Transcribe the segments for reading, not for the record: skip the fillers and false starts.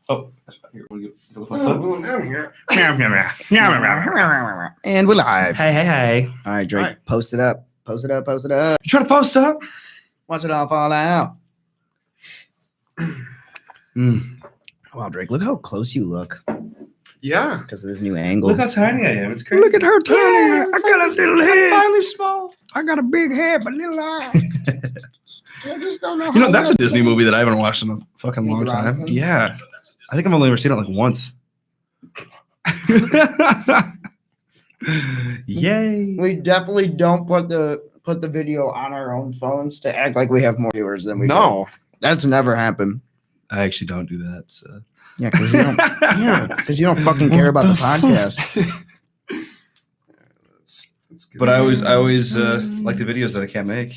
Oh, here, we'll and we're live. Hey. All right, Drake, All right. Post it up. You trying to post up? Watch it all fall out. Mm. Wow, Drake, look how close you look Yeah. because of this new angle. Look how tiny I am. It's crazy. Look at her tiny. Yeah, I got a little head. finally small. I got a big head, but little eyes. I just don't know. You know, that's a Disney movie that I haven't watched in a fucking Meet long the time. Robinsons? Yeah. I think I've only ever seen it like once. Yay. We definitely don't put the video on our own phones to act like we have more viewers than we do. No. That's never happened. I actually don't do that. So. Yeah, because you don't. Yeah, because you don't fucking care about the podcast. That's good. But I always like the videos that I can't make.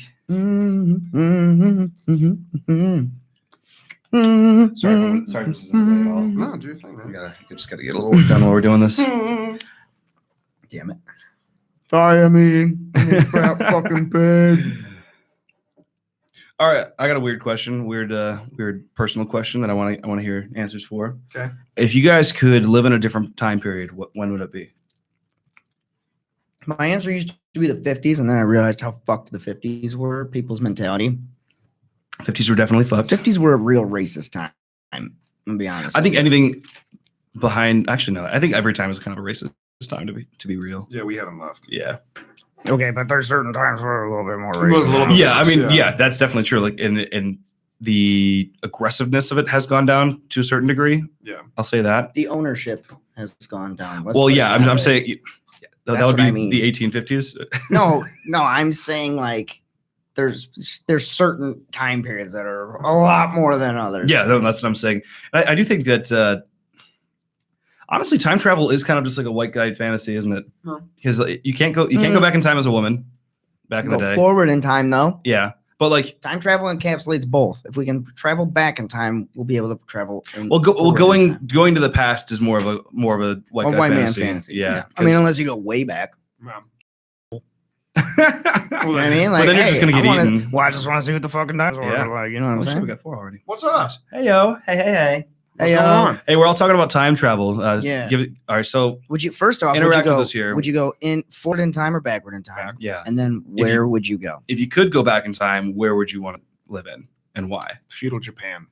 Sorry, this isn't the way at all. No, do your thing, man. We just gotta get a little work done while we're doing this. Damn it. Sorry, I'm eating crap fucking pig. All right, I got a weird question, weird personal question that I want to hear answers for. Okay. If you guys could live in a different time period, when would it be? My answer used to be the 50s, and then I realized how fucked the 50s were, people's mentality. 50s were definitely fucked. 50s were a real racist time. I'm gonna be honest. I think anything behind, actually no, I think every time is kind of a racist time to be real. Yeah, we haven't left. Yeah. Okay, but there's certain times where a little bit more It was a racist. little bit- Yeah, I mean, Yeah. yeah, that's definitely true. Like, and the aggressiveness of it has gone down to a certain degree. Yeah. I'll say that. The ownership has gone down. Let's Well, put it yeah, that I'm way. saying that That's would be what I mean. the 1850s. No, I'm saying like there's certain time periods that are a lot more than others. Yeah, no, that's what I'm saying. I do think that honestly, time travel is kind of just like a white guy fantasy, isn't it? No. Because you can't go back in time as a woman back in the Go day. forward in time though. Yeah, but like, Time travel encapsulates both. If we can travel back in time, we'll be able to travel. Forward in going time. to the past is more of a white A guy white man fantasy. fantasy. Yeah, I mean, unless you go way back. Yeah. You know what I mean? Like, but then you're just gonna get eaten. Well, I just want to see what the fucking dinosaurs Yeah. are like. You know what I'm Oh, shit, saying? we got 4 already. What's up? Hey yo, hey. Hey, What's going on? Hey, we're all talking about time travel. Yeah. Give it. All right, so Would you first off? Interact would you with go? us here. Would you go in forward in time or backward in time? yeah, And then where would you go? if you could go back in time, where would you want to live in and why? Feudal Japan.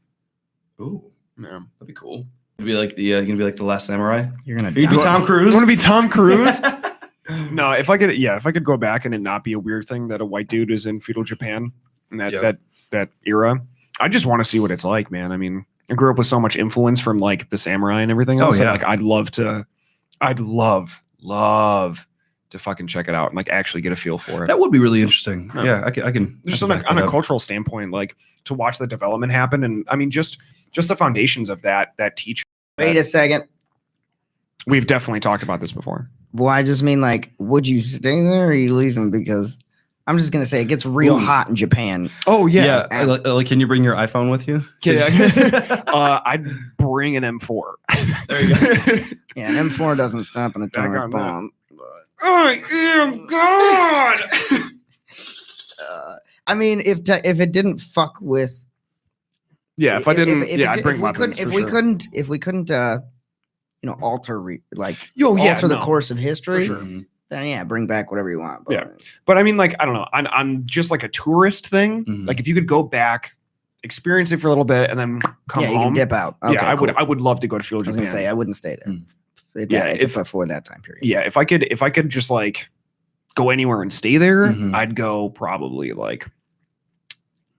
Ooh, Yeah. that'd be cool. You'd be like the the Last Samurai. You're gonna. You'd be die. Tom You Cruise. want to be Tom Cruise? No, if I could go back and it not be a weird thing that a white dude is in feudal Japan and that era, I just want to see what it's like, man. I mean, I grew up with so much influence from like the samurai and everything else. Oh, yeah. Like I'd love to fucking check it out and like actually get a feel for it. That would be really interesting. Yeah. Yeah, I can. Just I on can a, back on that a up. cultural standpoint, like to watch the development happen. And I mean, just the foundations of that teacher. Wait a second. We've definitely talked about this before. Well, I just mean like, would you stay there or are you leaving? Because I'm just gonna say it gets real Ooh. hot in Japan. Oh Yeah, like, can you bring your iPhone with you? I'd bring an M4. There you go. Yeah, an M4 doesn't stop an Back atomic on that. bomb. I am God. I mean, if it didn't fuck with, Yeah, if I didn't, if I'd bring we weapons. couldn't, if we couldn't, alter alter the course of history, sure. Mhm. then yeah, bring back whatever you want. But, Yeah. But I mean, like, I don't know, on just like a tourist thing, Mhm. like if you could go back, experience it for a little bit, and then come yeah, you can home. dip out. Okay, Yeah, cool. I would love to go to feudal I was Japan. gonna say I wouldn't stay there. Mm. If before that time period. Yeah, if I could just like go anywhere and stay there, Mhm. I'd go probably like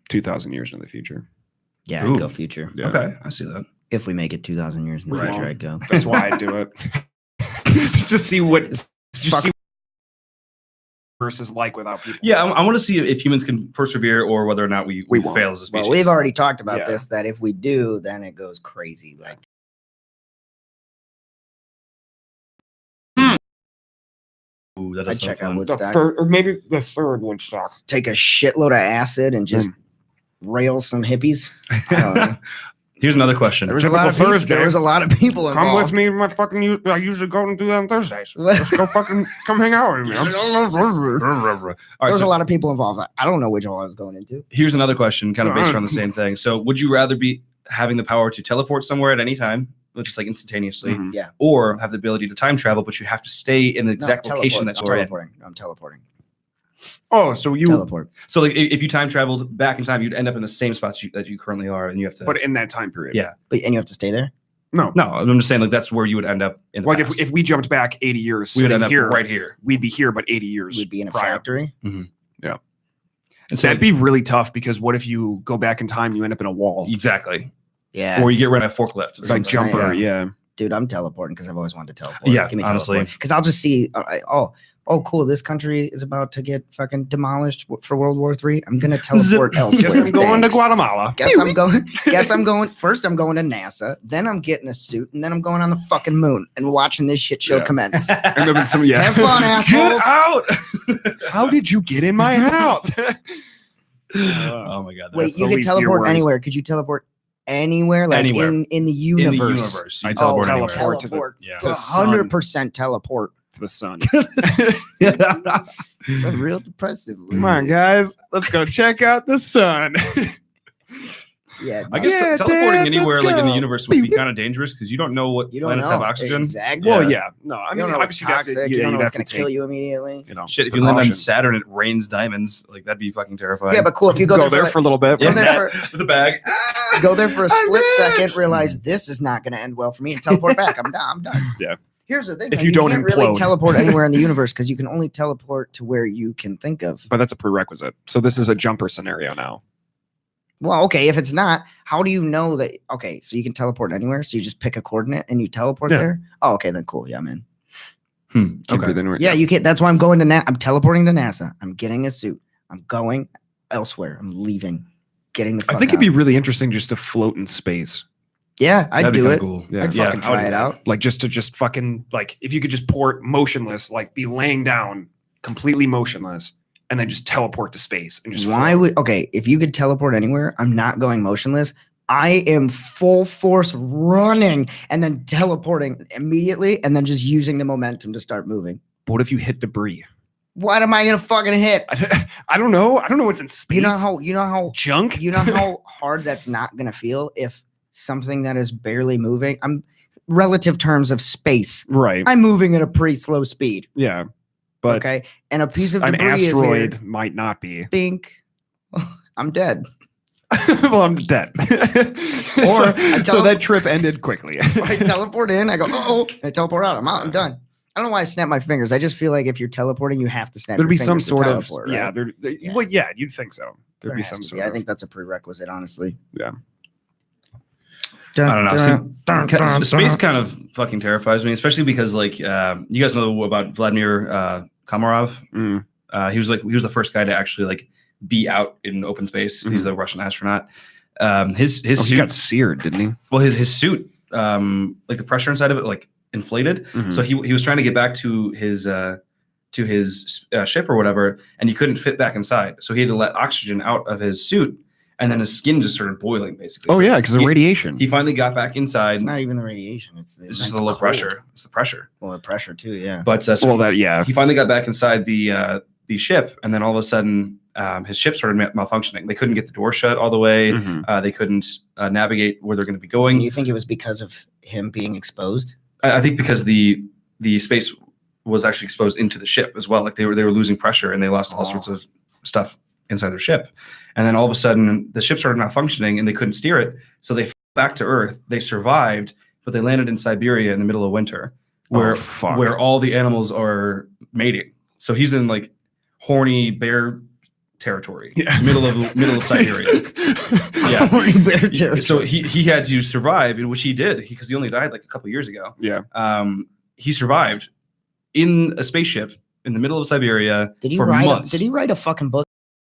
2,000 years into the future. Yeah, Ooh. I'd go future. Yeah. Okay, I see that. If we make it 2,000 years in the Right. future, I'd go. That's why I do it. Just to see what just fuck- see what versus like without people. Yeah, I want to see if humans can persevere or whether or not we won't. fail as a species. Well, we've already talked about Yeah. this. That if we do, then it goes crazy. Like Ooh, that I'd does sound check out fun. Woodstock. Or maybe the third Woodstock. Take a shitload of acid and just rail some hippies. I don't know. Here's another question. There was a Typical lot of people. Thursday. There was a lot of people involved. Come with me, my fucking. I usually go and do that on Thursdays. Let's go fucking come hang out with me. All There right, was a so lot of people involved. I don't know which hole I was going into. here's another question, kind of based around the same thing. So, would you rather be? having the power to teleport somewhere at any time, just like instantaneously, Mhm. Yeah. or have the ability to time travel, but you have to stay in the exact location that you're in. I'm teleporting. Oh, so you Teleport. So like if you time traveled back in time, you'd end up in the same spots that you currently are, and you have to. but in that time period. Yeah. And you have to stay there? No. No, I'm just saying like that's where you would end up in the Like past. if we jumped back 80 years, we would end sitting up here, right here. we'd be here, but 80 years. We'd be in a prior. factory. And so That'd be really tough because what if you go back in time, you end up in a wall? exactly. Yeah. Or you get rid of a forklift. It's like I'm saying. jumper, yeah. Dude, I'm teleporting because I've always wanted to teleport. Yeah, Give me honestly. because I'll just see. Oh, cool. This country is about to get fucking demolished for World War III. I'm gonna teleport elsewhere. Guess I'm going to Thanks. Guatemala. Guess I'm going. Guess I'm going. First, I'm going to NASA. Then I'm getting a suit, and then I'm going on the fucking moon and watching this shit show Yeah. commence. And then some, yeah. Have fun, assholes. Get out! How did you get in my house? Oh my god. Wait, That's you the could least of your teleport worries. anywhere. Could you teleport anywhere? Like Anywhere. in the in universe. the universe, you I teleport anywhere. teleport to the- Teleport. Yeah. the sun. 100% teleport. To the sun. That's real depressive. Come on, guys. Let's go check out the sun. Yeah. I guess Yeah, teleporting Dad, anywhere let's like in the go. universe would be kind of dangerous because you don't know what You don't planets know. have oxygen. Exactly. Well, yeah. No, I You mean, don't know what's obviously you'd have to- toxic. You don't know you'd what's have going to kill you immediately. You know, Shit, if you land on precautions. Saturn, it rains diamonds. Like that'd be fucking terrifying. Yeah, but cool. If you go, there for a little bit. Go there for with a bag. go there for a split rich. second, realize this is not going to end well for me, and teleport back. I'm done. I'm done. Yeah. Here's the thing: If man, you don't can't really implode. teleport anywhere in the universe because you can only teleport to where you can think of. But that's a prerequisite. So this is a jumper scenario now. Well, okay, if it's not, how do you know that? Okay, so you can teleport anywhere. So you just pick a coordinate and you teleport Yeah. there. Oh, okay, then cool. Yeah, I'm in. Can't Okay. breathe anywhere. Yeah, you can. That's why I'm going to I'm teleporting to NASA. I'm getting a suit. I'm going elsewhere. I'm leaving. Getting the. I Fuck think it'd out. be really interesting just to float in space. Yeah, I'd That'd be do kinda it. Cool. Yeah. I'd Yeah, fucking I would try do it that. out. Like just to just fucking like if you could just port motionless, like be laying down completely motionless, and then just teleport to space and just Why float. would okay? If you could teleport anywhere, I'm not going motionless. I am full force running and then teleporting immediately, and then just using the momentum to start moving. What if you hit debris? What am I gonna fucking hit? I don't know. I don't know what's in space. You know how Junk. you know how hard that's not gonna feel if something that is barely moving. I'm relative terms of space. Right. I'm moving at a pretty slow speed. Yeah. But Okay, and a piece of an debris is asteroid here. might not be. Think, I'm dead. Well, I'm dead. Or so that trip ended quickly. I teleport in. I go, oh, I teleport out. I'm out. I'm done. I don't know why I snap my fingers. I just feel like if you're teleporting, you have to snap. There'd your be some fingers to sort of teleport, yeah. right? Yeah. Well, yeah, you'd think so. There'd There be has some to sort be. I of. think that's a prerequisite, honestly. Yeah. I don't know. Space kind of fucking terrifies me, especially because like you guys know about Vladimir Komarov. Mm. He was the first guy to actually like be out in open space. He's a Russian astronaut. His Oh, he suit, got seared, didn't he? well, his suit, like the pressure inside of it, like inflated. Mhm. So he was trying to get back to his ship or whatever, and he couldn't fit back inside. So he had to let oxygen out of his suit, and then his skin just started boiling, basically. Oh So yeah, because of he- radiation. He finally got back inside. It's not even the radiation. It's It's just the low pressure. It's the pressure. Well, the pressure too. Yeah. But so well, that yeah. he finally got back inside the ship, and then all of a sudden, his ship started malfunctioning. They couldn't get the door shut all the way. Mhm. They couldn't navigate where they're going to be And going. you think it was because of him being exposed? I think because the space was actually exposed into the ship as well. Like they were losing pressure, and they lost all Oh. sorts of stuff inside their ship. And then all of a sudden, the ship started malfunctioning, and they couldn't steer it. So they flew back to Earth. They survived, but they landed in Siberia in the middle of winter, where Oh, fuck. where all the animals are mating. So he's in like horny bear territory, Yeah. middle of Siberia. Yeah. Bear territory. So he had to survive, which he did, because he only died like a couple years ago. Yeah. He survived in a spaceship in the middle of Siberia Did he for write? months. Did he write a fucking book?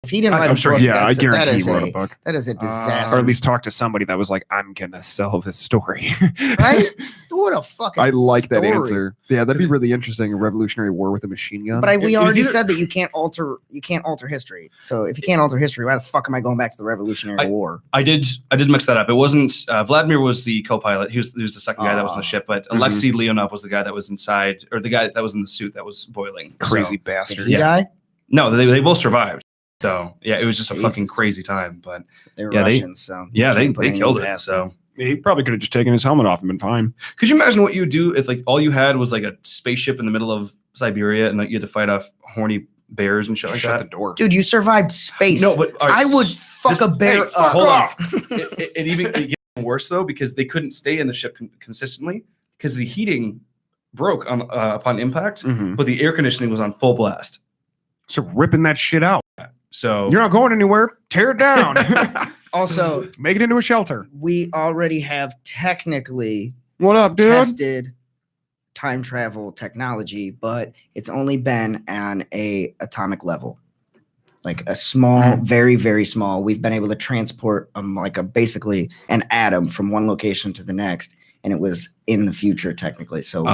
If he didn't I'm write a sure book, he- Yeah, I that's guarantee that he is wrote a book. That is a Or disaster. at least talk to somebody that was like, I'm gonna sell this story. Right? What a fucking. I like that story. answer. Yeah, that'd be really interesting. A Revolutionary War with a machine gun. But we It was already either- said that you can't alter history. So if you can't alter history, why the fuck am I going back to the Revolutionary War? I did mix that up. It wasn't Vladimir was the co-pilot. He was the second guy that was on the ship, but Mhm. Alexei Leonov was the guy that was inside, or the guy that was in the suit that was boiling. Crazy So, Did bastard. he die? no, they both survived. So yeah, it was just a fucking Jesus. crazy time. But They were Yeah, Russians, so you they can't put anything killed it. past them. So He probably could have just taken his helmet off and been fine. could you imagine what you would do if like all you had was like a spaceship in the middle of Siberia and like you had to fight off horny bears and shit like Shut that? the door. Dude, you survived space. No, but all right, I would fuck a bear hey, up. hold on. It even it gets worse though because they couldn't stay in the ship consistently because the heating broke on upon impact, Mhm. but the air conditioning was on full blast. So ripping that shit out. So You're not going anywhere. Tear it down. Also, Make it into a shelter. we already have technically What up, dude? tested time travel technology, but it's only been on a atomic level, like a small, very, very small. We've been able to transport like basically an atom from one location to the next, and it was in the future technically. So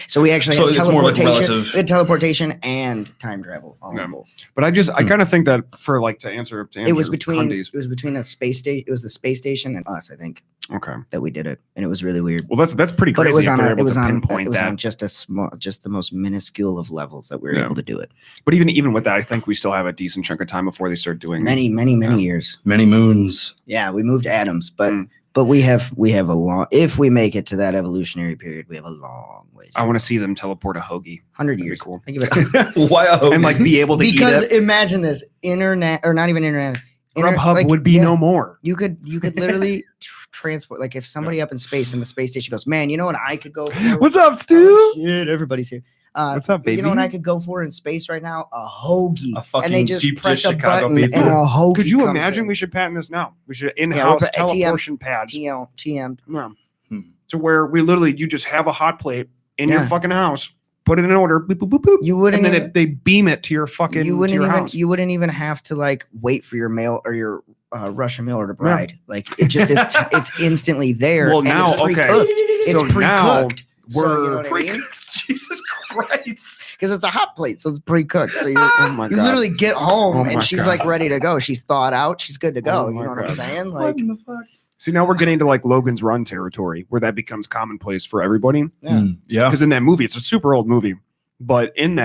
so we actually So had it's more like teleportation, relative. we had teleportation and time travel all Yeah. in both. But I kind of think that for like to answer It was between Cundies. a space station. It was the space station and us, I think, Okay. that we did it, and it was really weird. Well, that's pretty But crazy. it was if on they're a, able it was to on pinpoint it was that. on just the most minuscule of levels that we were Yeah. able to do it. But even with that, I think we still have a decent chunk of time before they start doing Many years. many moons. Yeah, we moved atoms, but Mm. but we have a long. If we make it to that evolutionary period, we have a long ways. I want to see them teleport a hoagie 100 That'd be years. cool. I give it Why a and like be able to because eat it. imagine this internet or not even internet. Grubhub like, would be yeah, no more. You could literally transport, like if somebody up in space and the space station goes, man, you know what I could go for? What's up, Stu? Oh, shit, everybody's here. What's up, baby? You know what I could go for in space right now? A hoagie. A fucking and they just cheap press a Chicago button pizza. and a hoagie. Could you comes imagine? in. We should patent this now. We should in-house put a TM teleportation pads. TM. Yeah. Hmm. To where you just have a hot plate in your Yeah. fucking house, put it in order, boop, boop, boop, boop, You wouldn't and then even, they beam it to your fucking you wouldn't to your even house. you wouldn't even have to like wait for your mail or your Russian mail order bride. Like it just is it's instantly there. Well, and now, it's okay. pre-cooked. It's So now pre-cooked. So, you know what I mean? Jesus Christ. Because it's a hot plate, so it's pre-cooked. So you're Oh my you god! literally get home Oh my and she's God. like ready to go. She's thawed out. She's good to go. Oh You my know what I'm God. saying? What Like, in the fuck? See, now we're getting to like Logan's Run territory, where that becomes commonplace for everybody. yeah. Yeah. Because in that movie, it's a super old movie, but in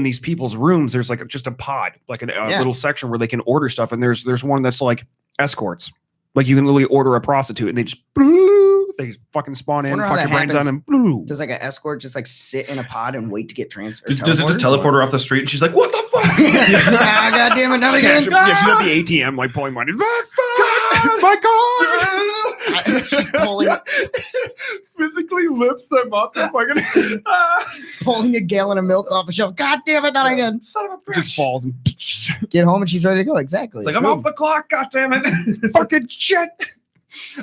these people's rooms, there's like just a pod, like a Yeah. little section where they can order stuff, and there's one that's like escorts. Like you can literally order a prostitute, and they just they fucking spawn in, Wonder how fuck your that brains on, happens. and Does like an escort just like sit in a pod and wait to get transferred? Does it just teleport her off the street and she's like, what the fuck? Ah, God damn it, not yeah, again. she's at the ATM like pulling money. My God! She's pulling physically lifts them up and fucking pulling a gallon of milk off a shelf. God damn it, not again. Son of a bitch. just falls and Get home and she's ready to go. Exactly. It's like, I'm off the clock, God damn it. fucking shit.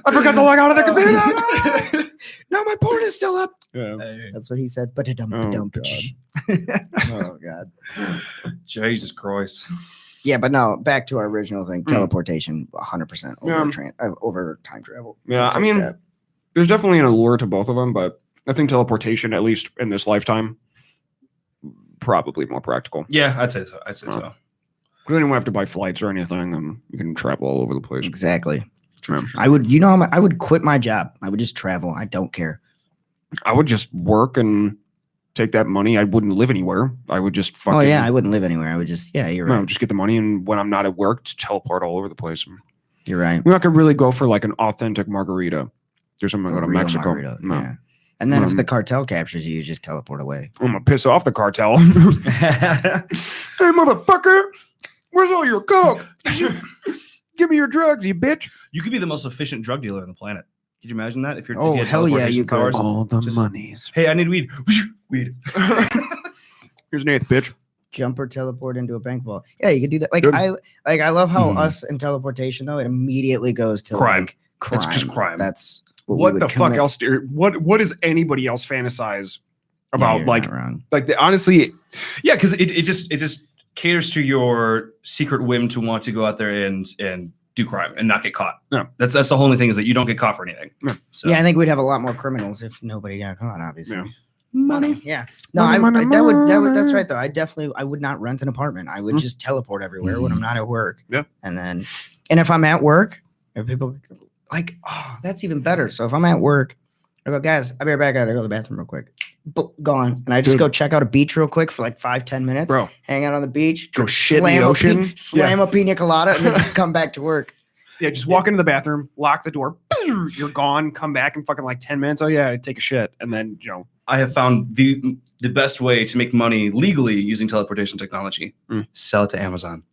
I forgot to log out of the computer. No, my porn is still up. Yeah. That's what he said. But Oh, Oh God. Jesus Christ. Yeah, but no. Back to our original thing. Teleportation, 100% Yeah. over time travel. Yeah, I'll I take mean, that. there's definitely an allure to both of them, but I think teleportation, at least in this lifetime, probably more practical. Yeah, I'd say so. I'd say Oh. so. Because then you don't have to buy flights or anything, and you can travel all over the place. Exactly. Yeah. I would. You know, I would quit my job. I would just travel. I don't care. I would just work and take that money. I wouldn't live anywhere. I would just fucking. Oh yeah, I wouldn't live anywhere. I would just. Yeah, you're no, right. just get the money, and when I'm not at work, to teleport all over the place. You're right. You're not gonna really go for like an authentic margarita. There's something go to Real Mexico. margarita, No. yeah. And then if Mm. the cartel captures you, you just teleport away. I'm gonna piss off the cartel. Hey, motherfucker! Where's all your coke? Give me your drugs, you bitch! You could be the most efficient drug dealer on the planet. Could you imagine that? If you're Oh, if you had hell yeah, teleportation you could. powers? All the Just- monies. Hey, I need weed. Weed. Here's an eighth, bitch. Jump or teleport into a bank vault. Yeah, you could do that. Like Good. I love how Hmm. us in teleportation though, it immediately goes to Crime. like crime. It's just crime. That's we What would the fuck commit. else? What does anybody else fantasize Yeah, about? you're like, not wrong. honestly, Yeah, because it just caters to your secret whim to want to go out there and do crime and not get caught. Yeah. That's the only thing is that you don't get caught for anything. Yeah. So. Yeah, I think we'd have a lot more criminals if nobody got caught. Obviously. Yeah. Money. Yeah. No, Money, that would that's money. right though. I would not rent an apartment. I would just teleport everywhere when I'm not at work. Yeah. And if I'm at work, if people like, oh, that's even better. So if I'm at work, I go, guys, I'll be right back. I gotta go to the bathroom real quick. gone. And I just Dude. go check out a beach real quick for like 5-10 minutes. Bro. Hang out on the beach. Go shit in the ocean. Slam a pina colada and then just come back to work. Yeah, just walk into the bathroom, lock the door, you're gone, come back in fucking like 10 minutes. Oh yeah, I take a shit. And then, I have found the best way to make money legally using teleportation technology. Sell it to Amazon.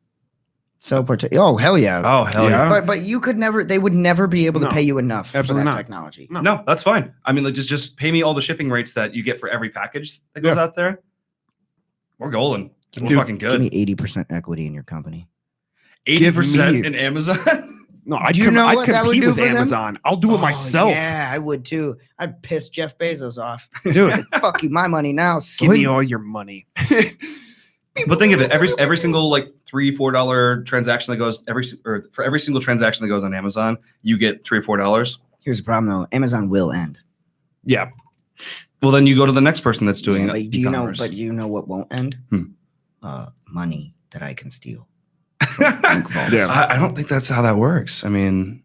Oh, hell yeah. Oh, hell yeah. But you could never, they would never be able to pay you enough for that technology. No, that's fine. I mean, like, just pay me all the shipping rates that you get for every package that goes out there. We're golden. We're fucking good. Give me 80% equity in your company. 80% in Amazon? No, I'd compete with Amazon. Them? I'll do it myself. Yeah, I would too. I'd piss Jeff Bezos off. Dude, fuck you, my money now. Give me all your money. But think of it, every single like $3-4 transaction that goes for every single transaction that goes on Amazon, you get $3 or $4. Here's the problem though, Amazon will end. Yeah. Well, then you go to the next person that's doing it. But you know what won't end? Money that I can steal. I don't think that's how that works. I mean,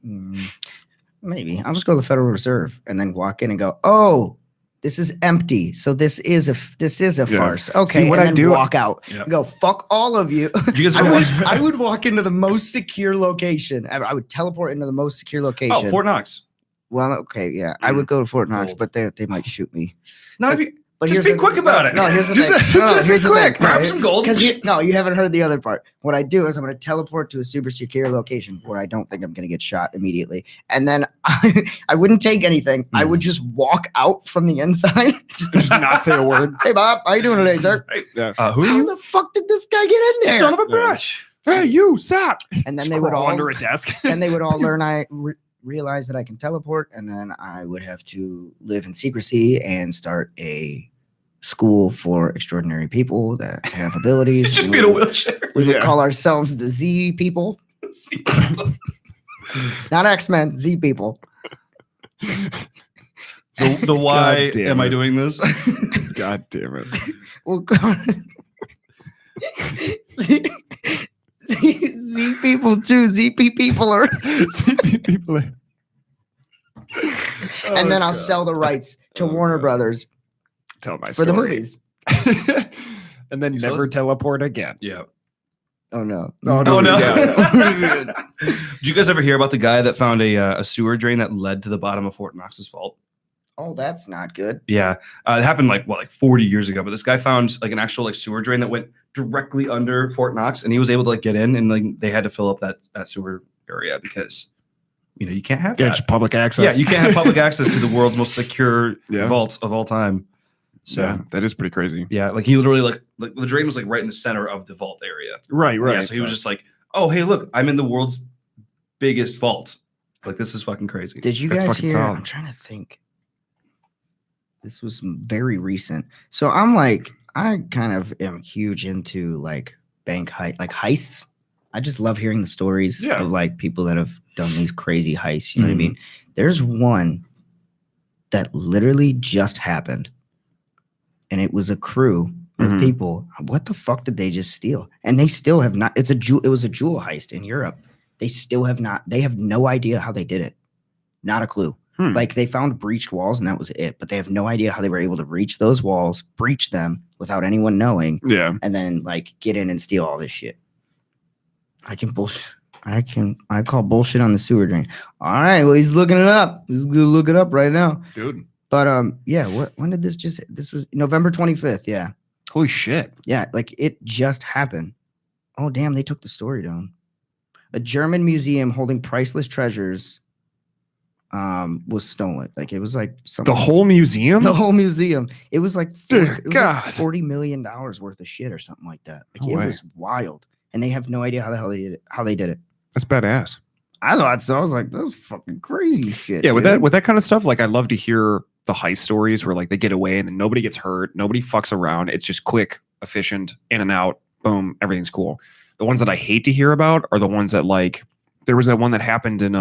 maybe I'll just go to the Federal Reserve and then walk in and go, "Oh, this is empty. So this is a farce." Okay, see, what and I then do, walk out. And go, "Fuck all of you." you guys I would walk into the most secure location. I would teleport into the most secure location. Oh, Fort Knox. Well, okay, yeah, I would go to Fort Knox, but they might shoot me. Not if you. But just be quick about it. No, here's the thing. Just be quick. Grab some gold. No, you haven't heard the other part. What I do is I'm going to teleport to a super secure location where I don't think I'm going to get shot immediately. And then I wouldn't take anything. I would just walk out from the inside. just not say a word. Hey, Bob. How you doing today, sir? How the fuck did this guy get in there? Son of a bitch. Hey, you, stop. And then they would all under a desk. And they would all learn realize that I can teleport. And then I would have to live in secrecy and start a school for extraordinary people that have abilities. Just be in a wheelchair. We would call ourselves the Z people. Not X-Men, Z people. The why am I doing this? God damn it. Well, Z people too. ZP people are. ZP people are. And then I'll sell the rights to Warner Brothers. Tell my for story. the movies. And then never teleport again. Yeah. Oh no. No. Did you guys ever hear about the guy that found a sewer drain that led to the bottom of Fort Knox's fault? Oh, that's not good. Yeah. It happened like 40 years ago, but this guy found like an actual like sewer drain that went directly under Fort Knox, and he was able to like get in, and like they had to fill up that sewer area because you can't have that. It's public access. Yeah, you can't have public access to the world's most secure vault of all time. So yeah, that is pretty crazy. Yeah, like he literally like the drain was like right in the center of the vault area. Right. Yeah, so he was just like, "Oh, hey, look, I'm in the world's biggest vault. Like this is fucking crazy." Did you guys hear? I'm trying to think. This was very recent. So I kind of am huge into like heists. I just love hearing the stories of like people that have done these crazy heists. You know what I mean? There's one that literally just happened. And it was a crew of people. What the fuck did they just steal? And they still have not. It was a jewel heist in Europe. They still have not. They have no idea how they did it. Not a clue. Like they found breached walls and that was it. But they have no idea how they were able to reach those walls, breach them without anyone knowing. Yeah. And then like get in and steal all this shit. I call bullshit on the sewer drain. All right. Well, he's looking it up. He's gonna look it up right now, dude. But when did this was November 25th, yeah. Holy shit. Yeah, like it just happened. Oh damn, they took the story down. A German museum holding priceless treasures was stolen. Like it was like something. The whole museum? The whole museum. It was like God. Like $40 million worth of shit or something like that. Like it was wild. And they have no idea how the hell they did it. That's badass. I thought so. I was like, that's fucking crazy shit. Yeah, with that kind of stuff, like I love to hear the heist stories where like they get away and then nobody gets hurt, nobody fucks around. It's just quick, efficient, in and out, boom, everything's cool. The ones that I hate to hear about are the ones that like there was that one that happened in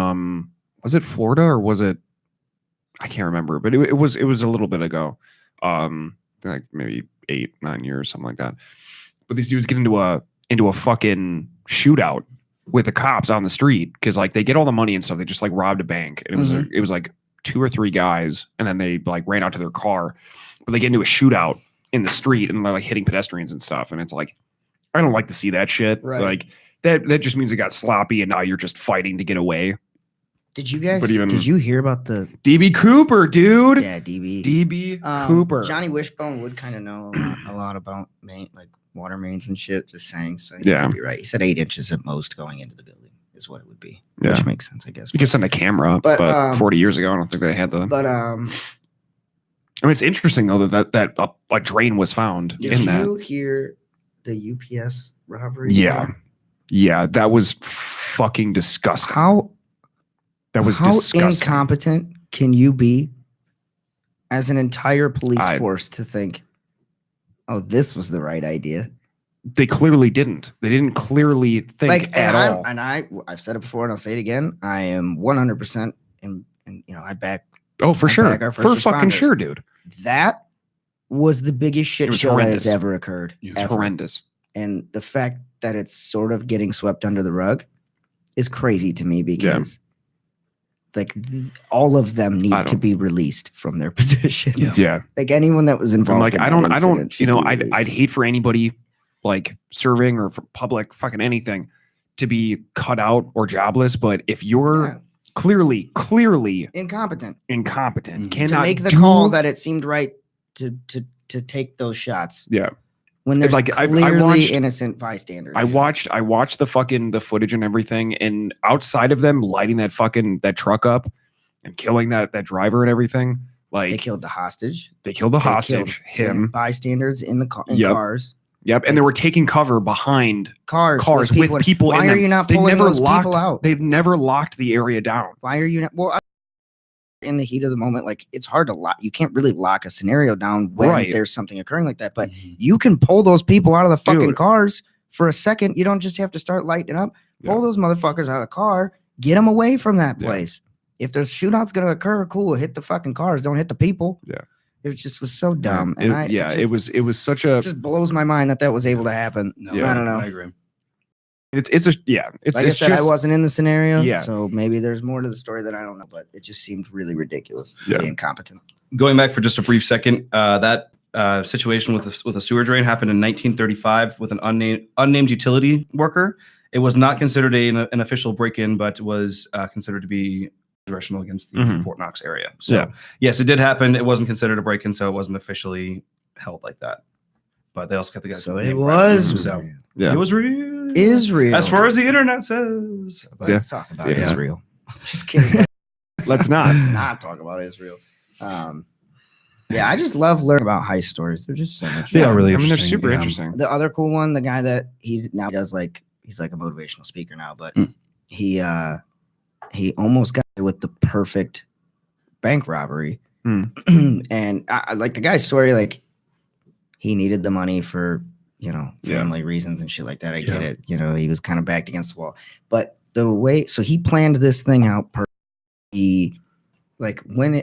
was it Florida or was it I can't remember, but it was a little bit ago. Like maybe 8-9 years, something like that. But these dudes get into a fucking shootout with the cops on the street because like they get all the money and stuff. They just like robbed a bank and it was like 2 or 3 guys, and then they like ran out to their car, but they get into a shootout in the street and they're like hitting pedestrians and stuff. And it's like, I don't like to see that shit. Right. Like that just means it got sloppy and now you're just fighting to get away. Did you hear about the DB Cooper, dude? Yeah, DB. DB Cooper. Johnny Wishbone would kind of know a lot about like water mains and shit, just saying. So Yeah. you'd be right. He said 8 inches at most going into the building is what it would be. Yeah. Which makes sense, I guess. You could send a camera, but 40 years ago, I don't think they had the. But I mean, it's interesting though that a drain was found did in that. you hear the UPS robbery? Yeah, yeah, that was fucking disgusting. How disgusting. incompetent can you be as an entire police force to think, oh, this was the right idea? They clearly didn't. They didn't clearly think at all. And I've said it before and I'll say it again. I am 100% in I back. Oh, for sure. For fucking sure, dude. That was the biggest shit show that has ever occurred. It's horrendous. And the fact that it's sort of getting swept under the rug is crazy to me because all of them need to be released from their position. Yeah. Like anyone that was involved. Like, I don't, I'd hate for anybody like serving or for public fucking anything to be cut out or jobless. But if you're clearly incompetent, cannot to make the call that it seemed right to take those shots. Yeah. When there's like clearly I watched, innocent bystanders. I watched the footage and everything, and outside of them lighting that truck up and killing that driver and everything, like they killed the hostage. Him, bystanders in the cars. Yep, and they were taking cover behind cars with people. Why are you not pulling those people out? They've never locked the area down. Why are you not? Well, in the heat of the moment, like it's hard to lock. You can't really lock a scenario down when there's something occurring like that. But you can pull those people out of the fucking cars for a second. You don't just have to start lighting up. Pull those motherfuckers out of the car. Get them away from that place. If there's shootout's going to occur, cool. Hit the fucking cars. Don't hit the people. Yeah. It just was so dumb. It was such a. It just blows my mind that was able to happen. No, I don't know. I agree. It's like I said, I wasn't in the scenario, Yeah. so maybe there's more to the story that I don't know, but it just seemed really ridiculous, really incompetent. Going back for just a brief second, that situation with a sewer drain happened in 1935 with an unnamed utility worker. It was not considered an official break-in, but was considered to be aggression against the Fort Knox area. So yes, it did happen. It wasn't considered a break-in, so it wasn't officially held like that. But they also kept the guys. So it was. So it was real. Israel. As far as the internet says. But let's talk about Israel. Just kidding. Let's not. Let's not talk about Israel. I just love learning about heist stories. They're just so much fun. They are really interesting. They're super interesting. The other cool one, the guy that he's now does he's like a motivational speaker now, but he almost got with the perfect bank robbery. And I like the guy's story, like he needed the money for family reasons and shit like that. I get it. He was kind of backed against the wall. But so he planned this thing out perfectly.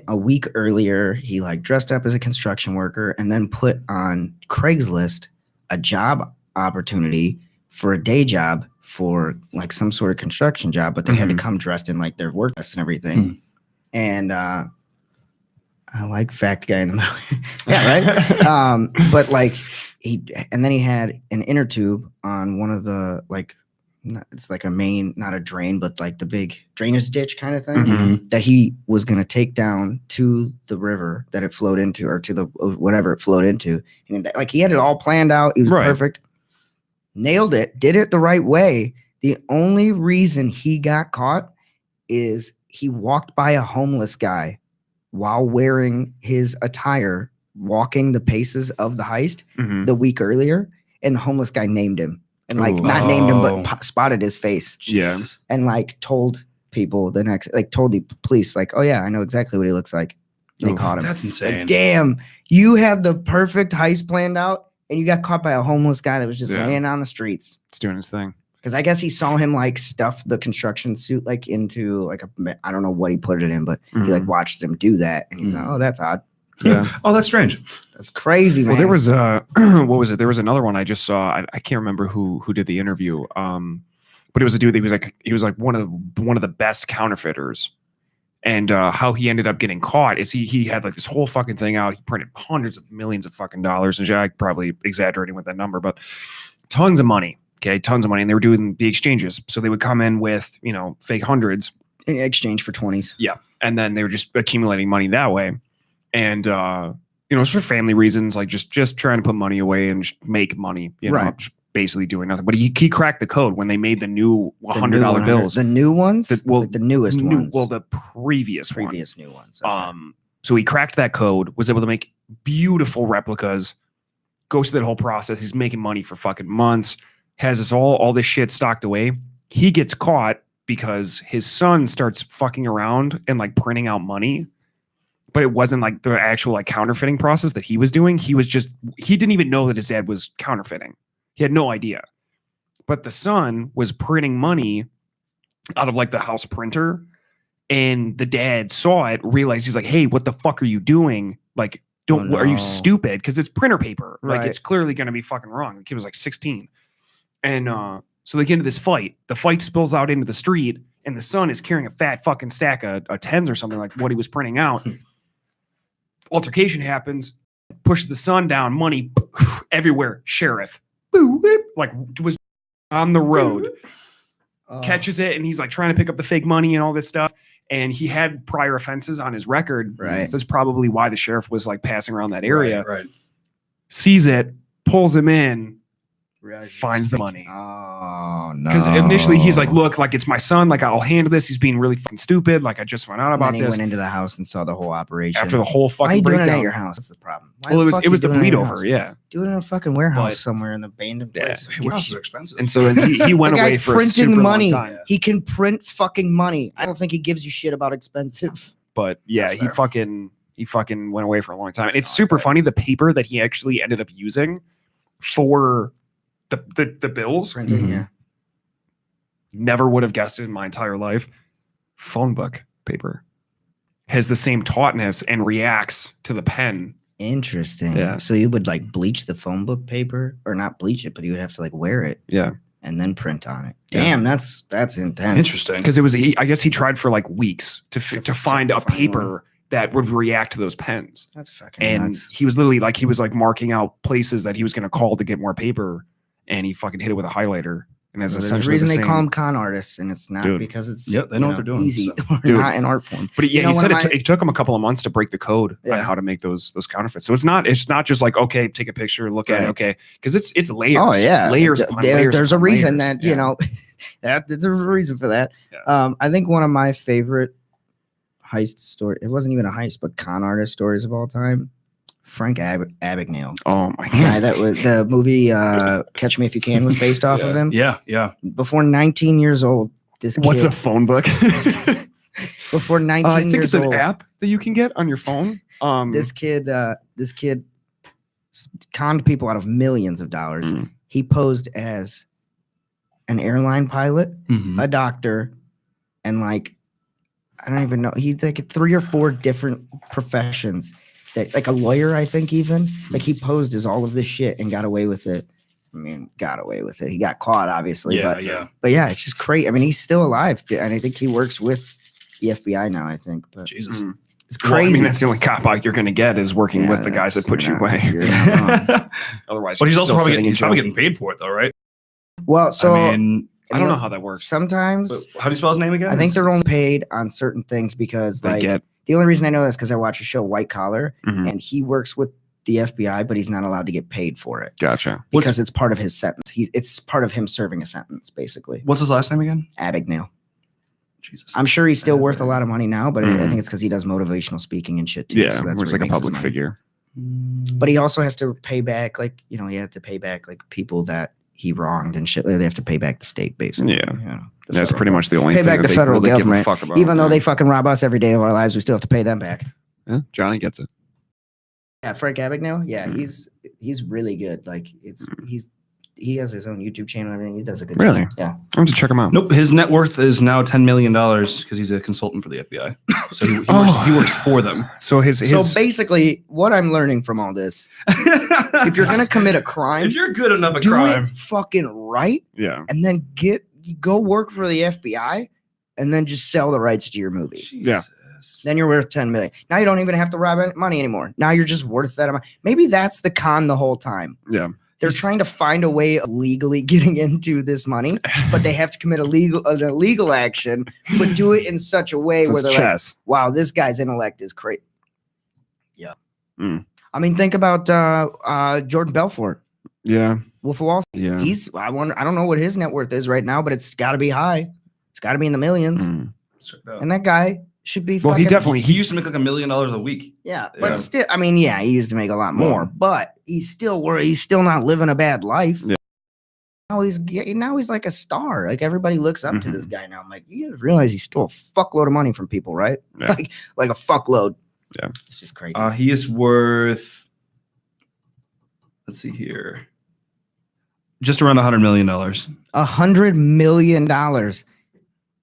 A week earlier, he dressed up as a construction worker and then put on Craigslist a job opportunity for a day job for some sort of construction job, but they had to come dressed in their work dress and everything. And I like fact guy in the middle. Yeah, right. But then he had an inner tube on one of the it's like a main, not a drain, but the big drainage ditch kind of thing that he was going to take down to the river that it flowed into, or to the whatever it flowed into. And he had it all planned out. He was perfect. Nailed it. Did it the right way. The only reason he got caught is he walked by a homeless guy while wearing his attire, walking the paces of the heist the week earlier, and the homeless guy named him. And not named him, but spotted his face. Yeah. And told people told the police, oh yeah, I know exactly what he looks like. They caught him. That's insane. Damn, you had the perfect heist planned out and you got caught by a homeless guy that was just laying on the streets. It's doing his thing. Because I guess he saw him stuff the construction suit into I don't know what he put it in, but he watched him do that and he thought, oh, that's odd. Yeah. Oh, that's strange. That's crazy, man. Well, there was what was it? There was another one I just saw. I can't remember who did the interview. But it was a dude that he was like one of the best counterfeiters And how he ended up getting caught is he had like this whole fucking thing out. He printed hundreds of millions of fucking dollars. And I'm probably exaggerating with that number, but tons of money. Okay, tons of money. And they were doing the exchanges. So they would come in with, fake hundreds. In exchange for 20s. Yeah. And then they were just accumulating money that way. And, it's for family reasons, like just trying to put money away and just make money, right. Just basically doing nothing. But he cracked the code when they made the new $100 bills. The new ones? The newest ones. Well, the previous new ones. Okay. So he cracked that code, was able to make beautiful replicas, goes through that whole process. He's making money for fucking months, has us all this shit stocked away. He gets caught because his son starts fucking around and like printing out money. But it wasn't like the actual like counterfeiting process that he was doing. He didn't even know that his dad was counterfeiting. He had no idea. But the son was printing money out of like the house printer. And the dad saw it, realized, he's like, hey, what the fuck are you doing? Like, are you stupid? Because it's printer paper. Right. Like, it's clearly going to be fucking wrong. The kid was like 16. And so they get into this fight. The fight spills out into the street. And the son is carrying a fat fucking stack of tens or something like what he was printing out. Altercation happens, pushes the son down, money everywhere. Sheriff, like, was on the road, catches it, and he's like trying to pick up the fake money and all this stuff. And he had prior offenses on his record. Right. That's probably why the sheriff was like passing around that area. Right. Sees it, pulls him in. Right. Finds the money. Oh no! Because initially he's like, "Look, like it's my son. Like I'll handle this. He's being really fucking stupid. Like I just found out about this." He went into the house and saw the whole operation. After the whole fucking Why are you breakdown. doing it at your house? That's the problem. Well, it was the bleed over. Yeah, do it in a fucking warehouse somewhere in the abandoned place. Warehouses are expensive. And so he went away for a super money. long time. He can print fucking money. I don't think he gives you shit about expensive. But yeah, he fucking went away for a long time. And it's super funny, the paper that he actually ended up using for the bills. Printing, yeah. Never would have guessed it in my entire life. Phone book paper has the same tautness and reacts to the pen. Interesting. Yeah. So you would like bleach the phone book paper, or not bleach it, but you would have to like wear it. Yeah. And then print on it. Damn, that's intense. Interesting. Because I guess he tried for like weeks to find a paper that would react to those pens. That's fucking and nuts. he was literally like, he was like marking out places that he was going to call to get more paper, and he fucking hit it with a highlighter. And that's There's a essentially reason the they same. call them con artists, and it's not Dude. because it's Yep, they know what they're doing, easy so. or not an art form. But he said one of it took him a couple of months to break the code on Yeah. how to make those counterfeits. So it's not just like, okay, take a picture, look at it, okay, because it's layers. Oh yeah, layers. upon layers there's a upon reason layers. that there's a reason for that. Yeah. I think one of my favorite heist story. It wasn't even a heist, but con artist stories of all time. Frank Abagnale. Oh my Guy god, that was the movie Catch Me If You Can was based off of him. Yeah. Before 19 years old, this kid. what's a phone book? Before 19 I think years it's an old, app that you can get on your phone. this kid conned people out of millions of dollars. Mhm. He posed as an airline pilot, Mhm. a doctor, and like I don't even know. He's like 3 or 4 different professions. That like a lawyer, I think even like he posed as all of this shit and got away with it. I mean, got away with it. He got caught, obviously, but yeah, it's just crazy. I mean, he's still alive, and I think he works with the FBI now. I think, but Jesus. Mhm. it's Well, crazy. I mean, that's the only cop out you're going to get is working with the guys that put you away. You're not wrong. Otherwise, But he's you're also still probably sitting in jail. getting paid for it, though, right? Well, so I mean, I don't know how that works. sometimes how do you spell his name again? I think they're only paid on certain things because They like get the only reason I know this because I watch a show White Collar Mhm. and he works with the FBI, but he's not allowed to get paid for it Gotcha. because it's part of his sentence. It's part of him serving a sentence, basically. What's his last name again? Abagnale. Jesus. I'm sure he's still worth a lot of money now, but I Mhm. think it's because he does motivational speaking and shit too. Yeah, so that's where it's where like he a makes his public money. figure. But he also has to pay back, like he had to pay back like people that he wronged and shit. They have to pay back the state, basically. Yeah. The That's federal pretty much the only Pay thing back that the they federal really give a government, fuck about. even though Yeah. they fucking rob us every day of our lives, we still have to pay them back. Yeah, Johnny gets it. Yeah, Frank Abagnale. Yeah, Mhm. he's really good. Like he has his own YouTube channel and everything. He does a good Really? job. Yeah. I'm going to check him out. Nope. His net worth is now $10 million because he's a consultant for the FBI. So he works for them. So his So basically, what I'm learning from all this, if you're gonna commit a crime, if you're good enough at do crime, it fucking right, yeah. and then go work for the FBI, and then just sell the rights to your movie. Yeah. Yes. Then you're worth 10 million. Now you don't even have to rob money anymore. Now you're just worth that amount. Maybe that's the con the whole time. Yeah. They're trying to find a way of legally getting into this money, but they have to commit an illegal action, but do it in such a way where they're like, wow, this guy's intellect is crazy. Yeah. I mean, think about Jordan Belfort. Yeah. Wolf of Wall Street. Yeah. I don't know what his net worth is right now, but it's got to be high. It's got to be in the millions. And that guy should be. Well, he used to make like $1 million a week. Yeah, but still, I mean, yeah, he used to make a lot more, but he's still not living a bad life. Yeah. Now he's like a star. Like everybody looks up to this guy now. I'm like, you guys realize he stole a fuckload of money from people, right? Yeah. Like a fuckload. Yeah, it's just crazy. He is worth. Let's see here. Just around $100 million. $100 million.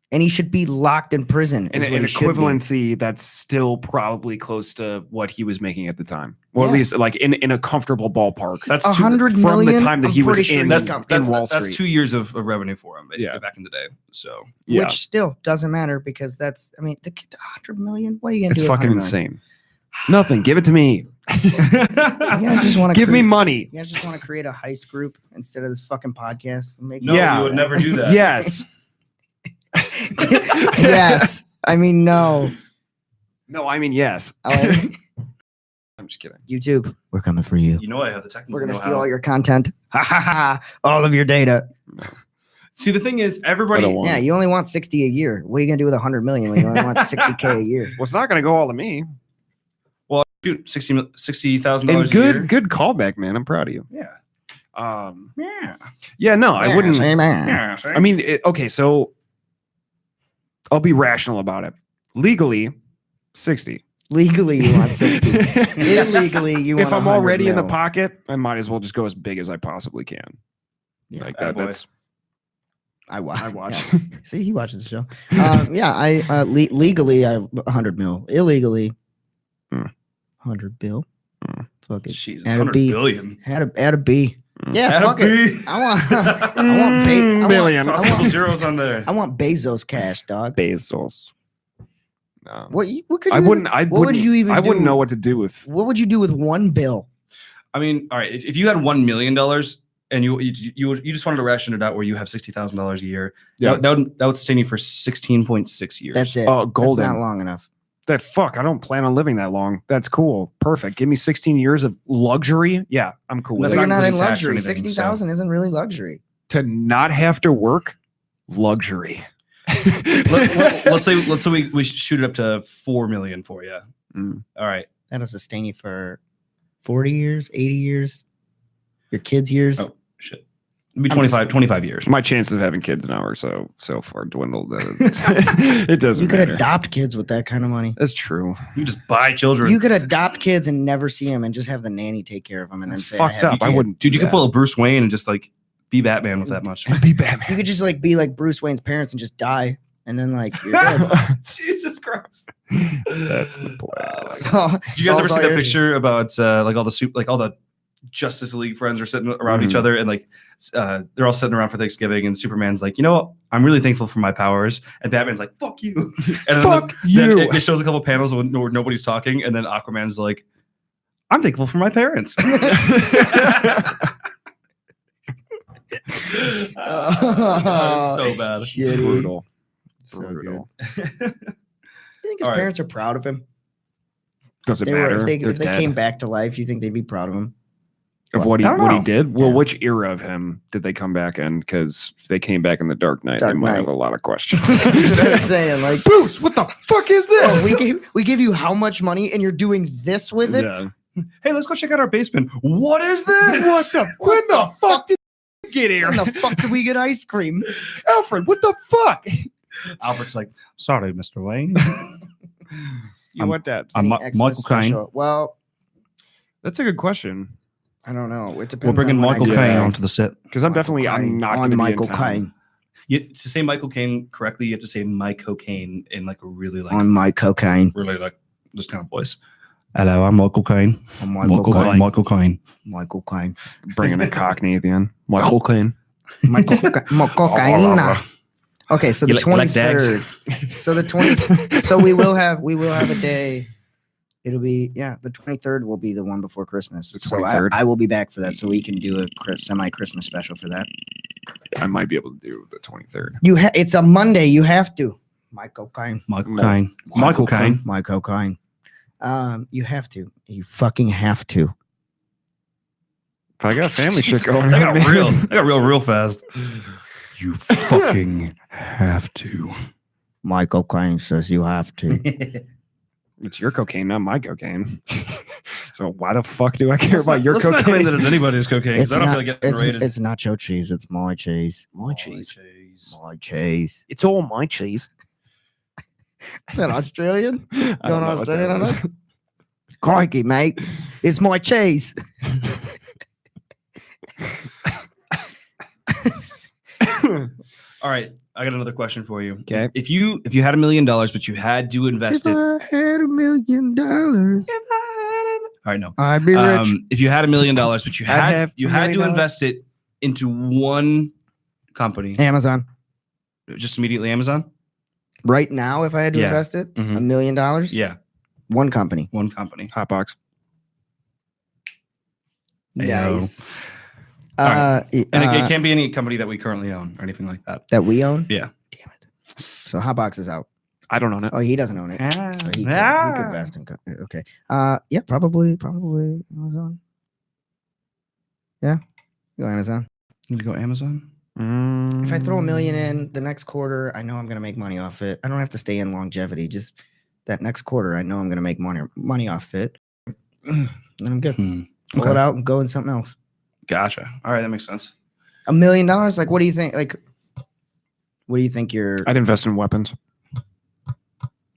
And he should be locked in prison. In equivalency, that's still probably close to what he was making at the time. Or at least like in a comfortable ballpark. That's $100 million from the time that he was in Wall Street. That's 2 years of revenue for him, basically, back in the day. So which still doesn't matter because that's, I mean, the $100 million, what are you going to do? It's fucking insane. Nothing. Give it to me. Just want to give me money. You guys just want to create a heist group instead of this fucking podcast. You would never do that. Yes. Yes. I mean, no. No, I mean, yes. I'm just kidding. YouTube, we're coming for you. You know I have the technical. We're going to steal all your content. Ha ha ha. All of your data. See, the thing is, everybody. Yeah, you only want 60 a year. What are you going to do with 100 million when you only want 60K a year? Well, it's not going to go all to me. Well, shoot, $60,000 a year. Good callback, man. I'm proud of you. Yeah. Yeah, no, I wouldn't. Same man. Yeah, I mean, okay, so I'll be rational about it. Legally, 60. Legally, you want 60. Illegally, you want If I'm already in the mil. pocket, I might as well just go as big as I possibly can. Yeah. Like that. That's. I watch. Yeah. See, he watches the show. I legally, I 100 mil. Illegally, 100 bill. Fuck it. Jesus, add 100 a B. billion. Add a B. Yeah, Add fuck a it. B. I want billion. Toss a couple zeros on there. I want Bezos cash, dog. Bezos. What could you? I wouldn't. What would you even? I wouldn't know what to do with. What would you do with one bill? I mean, all right. If you had $1 million and you just wanted to ration it out where you have $60,000 a year, that would sustain you for 16.6 years. That's it. Oh, golden. That's not long enough. That fuck. I don't plan on living that long. That's cool. Perfect. Give me 16 years of luxury. Yeah, I'm cool. But That's you're not not in including tax or luxury. anything, 60,000 isn't really luxury. To not have to work, luxury. let's say we shoot it up to 4 million for you. All right. That'll sustain you for 40 years, 80 years, your kids' years. Oh shit. It'd be 25 years. My chances of having kids now are so far dwindled that it doesn't You could matter. adopt kids with that kind of money. That's true. You just buy children. You could adopt kids and never see them and just have the nanny take care of them and That's then say, fucked up. I wouldn't. Dude, you do could pull a Bruce Wayne and just like be Batman with that much. Be Batman. You could just like be like Bruce Wayne's parents and just die. And then like you're good. Jesus Christ. That's the plan. So, Did you guys ever see that picture about like all the Justice League friends are sitting around each other and like they're all sitting around for Thanksgiving and Superman's like, you know what? I'm really thankful for my powers. And Batman's like, fuck you. And Fuck then you. it shows a couple panels where nobody's talking. And then Aquaman's like, I'm thankful for my parents. It's so bad. Shitty. Brutal. So Brutal. good. You think his parents are proud of him? Doesn't matter. If they came back to life, you think they'd be proud of him? Of what he did? Well, Yeah. which era of him did they come back in? Because if they came back in the Dark Knight, they might have a lot of questions. That's what I'm saying. Like, Bruce, what the fuck is this? oh, we give you how much money and you're doing this with it? Yeah. Hey, let's go check out our basement. What is this? When the fuck did you get here? When the fuck did we get ice cream? Alfred, what the fuck? Alfred's like, sorry, Mr. Wayne. You want that? I'm Any Xmas Michael Caine. special? Well, That's a good question. I don't know. It depends. We're bringing on when I Michael get Caine back. onto the set. Because I'm not going to be Michael in town. Caine. To say Michael Caine correctly, you have to say my cocaine in like a really like On my cocaine. really like this kind of voice. Hello, I'm Michael Caine. On Michael Caine. Michael Caine. Michael Caine. Bringing a Cockney at the end. Michael Caine. Michael Caine. Okay, so You the like dags? 23rd. So the 20. So we will have a day. It'll be the 23rd will be the one before Christmas. The So 23rd? I will be back for that. So we can do a semi-Christmas special for that. I might be able to do the 23rd. It's a Monday. You have to. Michael Caine. Michael Caine. You have to. You fucking have to. If I got family shit going I on, got man. real fast. You fucking have to. Michael Caine says you have to. It's your cocaine, not my cocaine. So why the fuck do I care about your let's cocaine? not claim that it's anybody's cocaine because I don't feel like getting rated. It's nacho cheese. It's my cheese. My cheese. My cheese. It's all my cheese. Is that Australian? I don't Going know what Australian that on is. that? Crikey, mate. It's my cheese. All right, I got another question for you. Okay. If you had $1 million, but you had to invest If it. I had $1 million, All right, no. I'd be rich. If you had $1 million, but you I'd had have to $1 million. invest it into one company, Amazon. just immediately Amazon. Right now, if I had to Yeah. invest it, Mhm. $1 million, Yeah, one company. one company. Hotbox. Ayo. Nice. And it can't be any company that we currently own or anything like that. That we own? Yeah. Damn it. So Hotbox is out. I don't own it. Oh, he doesn't own it. Ah, So he could ah. invest in. Okay. Yeah, probably Amazon. Yeah, go Amazon. You go Amazon. If I throw $1 million in the next quarter, I know I'm gonna make money off it. I don't have to stay in longevity. Just that next quarter, I know I'm gonna make money off it. Then I'm good. Pull Okay. it out and go in something else. Gotcha. All right, that makes sense. $1 million? Like, what do you think? Like, what do you think you're? I'd invest in weapons.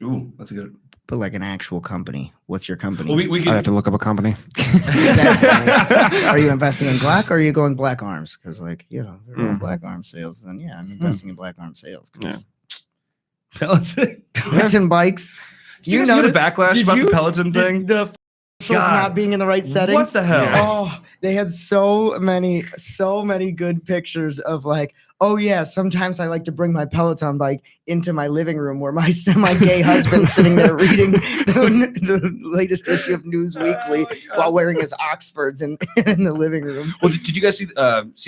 Ooh, that's a good. But like an actual company. What's your company? Well, we I'd have could. to look up a company. Exactly. Are you investing in black or are you going black arms? Because like, if you're going Mm. black arm sales, then yeah, I'm investing in black arm sales. Yeah. Pellets and bikes. Did you guys see the notice- backlash did about you- the Peloton thing? The officials God. not being in the right settings. What the hell? Yeah. Oh, they had so many good pictures of like, oh yeah, sometimes I like to bring my Peloton bike into my living room where my semi-gay husband's sitting there reading the latest issue of News Weekly while wearing his Oxfords in the living room. Well, did you guys see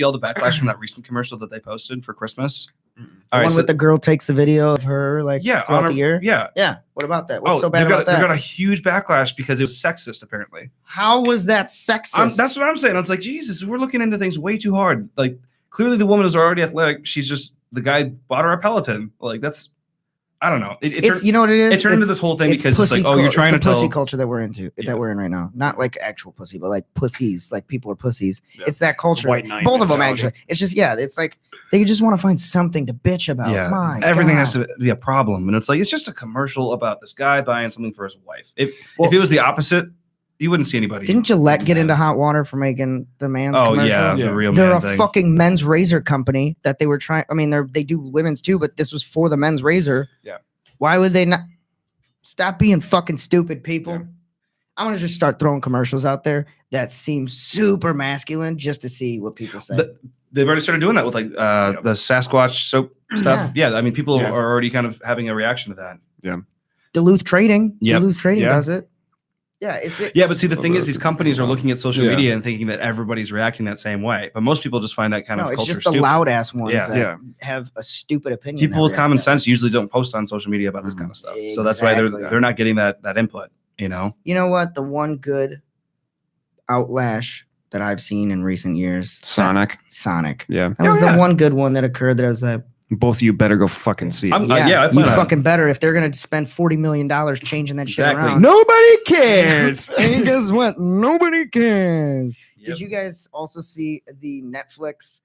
all the backlash from that recent commercial that they posted for Christmas? The All right, one so with the girl takes the video of her like yeah, throughout on the year. Yeah. Yeah. What about that? What's so they bad about They that? got a huge backlash because it was sexist, apparently. How was that sexist? That's what I'm saying. It's like, Jesus, we're looking into things way too hard. Like, clearly the woman is already athletic. She's just, the guy bought her a Peloton. Like, that's, I don't know. It it's turned, you know what it is. it turned into this whole thing because it's like, oh, you're trying to it's the pussy tell. culture that we're into, Yeah. that we're in right now. Not like actual pussy, but like pussies. Like people are pussies. Yeah. It's that culture. White knight Both of them mentality. actually. It's just it's like they just want to find something to bitch about. Yeah, My everything God. has to be a problem. And it's like, it's just a commercial about this guy buying something for his wife. If it was the opposite, you wouldn't see anybody. Didn't Gillette get into hot water for making the man's Oh, commercial? yeah, Yeah. the real They're man a thing. fucking men's razor company that they were trying. I mean, they do women's too, but this was for the men's razor. Yeah. Why would they not stop being fucking stupid, people? Yeah. I want to just start throwing commercials out there that seem super masculine just to see what people say. They've already started doing that with like the Sasquatch soap stuff. Yeah, I mean, people Yeah. are already kind of having a reaction to that. Duluth Trading. Yep. Duluth Trading Yeah. does it. Yeah, it's it. Yeah, but see, the thing is, these companies are looking at social Yeah. media and thinking that everybody's reacting that same way. But most people just find that kind No, of it's culture just the stupid. loud ass ones Yeah. that Yeah. have a stupid opinion. People that with react common that way. sense usually don't post on social media about this kind of stuff. So that's why Exactly. they're not getting that input. You know, You know what? The one good outlash that I've seen in recent years, Sonic. Sonic. Yeah. That was yeah. the one good one that occurred. That I was like, Both of you better go fucking see it. I'm- yeah, yeah, I you plan on it. fucking better if they're gonna spend $40 million changing that shit Exactly. around. Nobody cares. And guess what? Nobody cares. Yep. Did you guys also see the Netflix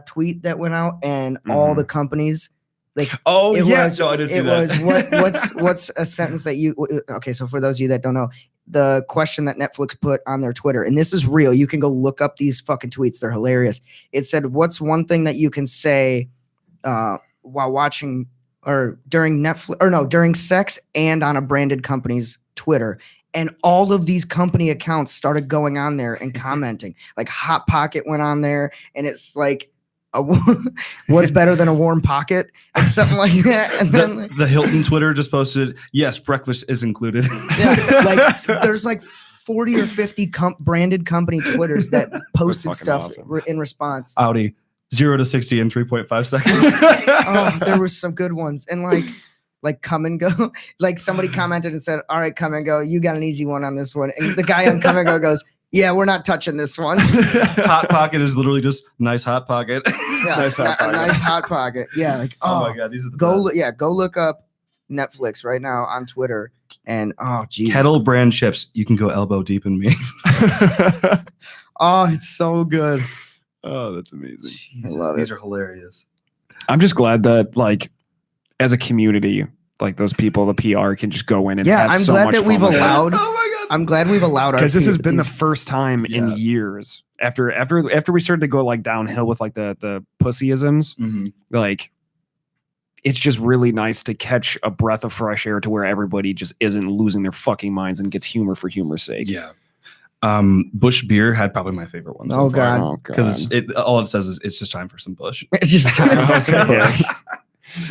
tweet that went out and all the companies like? Oh It yeah, was- so I did see It that. was what's a sentence that you okay? So for those of you that don't know, the question that Netflix put on their Twitter, and this is real. You can go look up these fucking tweets. They're hilarious. It said, "What's one thing that you can say while watching or during Netflix or no during sex and on a branded company's Twitter?" And all of these company accounts started going on there and commenting. Like Hot Pocket went on there, and it's like what's better than a warm pocket and something like that. And then the Hilton Twitter just posted, yes, breakfast is included. yeah, like there's like 40 or 50 branded company Twitters that posted fucking stuff awesome. in response. Audi 0 to 60 in 3.5 seconds. Oh, there were some good ones. And like Come and Go, like somebody commented and said, all right, Come and Go, you got an easy one on this one. And the guy on Come and Go goes, yeah, we're not touching this one. Hot Pocket is literally just nice Hot Pocket. Yeah, Nice Hot a Pocket. nice Hot Pocket. Yeah, like Oh my god, these are the go best. go look up Netflix right now on Twitter and oh geez. Kettle brand chips. You can go elbow deep in me. Oh, it's so good. Oh, that's amazing. Jesus, love these are hilarious. I'm just glad that like as a community, like those people, the PR can just go in and Yeah, have I'm so glad much that we've fun with it. allowed. Oh my god. I'm glad we've allowed our Because this has been the these- first time in Yeah. years after we started to go like downhill with like the pussyisms, Mhm. like it's just really nice to catch a breath of fresh air to where everybody just isn't losing their fucking minds and gets humor for humor's sake. Yeah. Bush beer had probably my favorite one. Oh, God. Oh, Because all it says is it's just time for some Bush. It's just time for some Okay. Bush.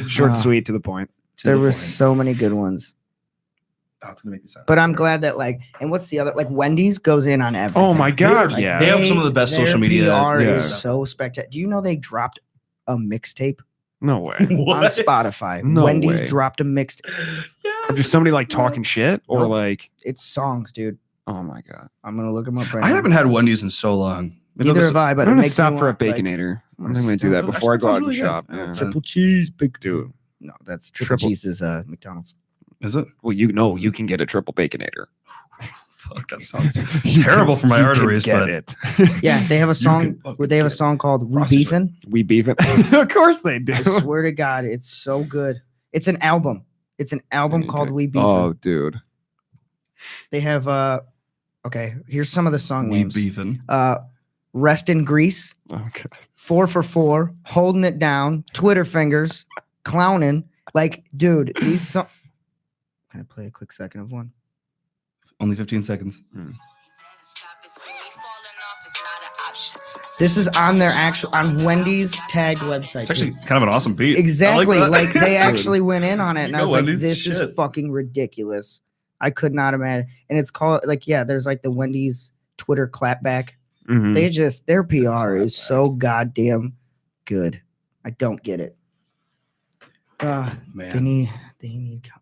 Short, Ah. sweet, to the point. To There the were point. so many good ones. Oh, it's gonna make me sad. But I'm glad that like, and what's the other? Like Wendy's goes in on everything. Oh my god, Like, yeah. they have some of the best their social media. PR Yeah. is so spectacular. Do you know they dropped a mixtape No way. on What? Spotify? No Wendy's way. dropped a mixtape. Or just somebody like talking shit or No. like, It's songs, dude. oh my god. I'm gonna look them up right I now. haven't had Wendy's in so long. Maybe Neither I'll have I, but I'm it gonna makes stop me for a want, like, baconator. I'm I'm gonna gonna do that stop- before I go out and Actually, that shop. sounds really Yeah. good. triple cheese, big Dude. No, that's triple Triple- cheese is McDonald's. Is it? Well, you know you can get a triple baconator. Fuck, that sounds terrible for my You can arteries. Get But it. Yeah, they have a song. fucking They have a get it. song called "We Frosted Beefin'." We beef it. Of course they do. I swear to God, it's so good. It's an album. It's an album called "We Beefin'." Oh, dude. They have okay, here's some of the song we names. beefing. Rest in Grease, Okay. 4 for 4, Holding It Down, Twitter Fingers, Clowning. Like, dude, these songs. Can I play a quick second of one? Only 15 seconds. This is on their actual on Wendy's tagged website. It's actually too. kind of an awesome beat. I Exactly. that. Like they actually went in on it, and You I go, was like, Wendy's. "This is Shit. fucking ridiculous." I could not imagine. And it's called like, yeah, there's like the Wendy's Twitter clapback. Mhm. They just their PR is so goddamn good. I don't get it. They Man. need.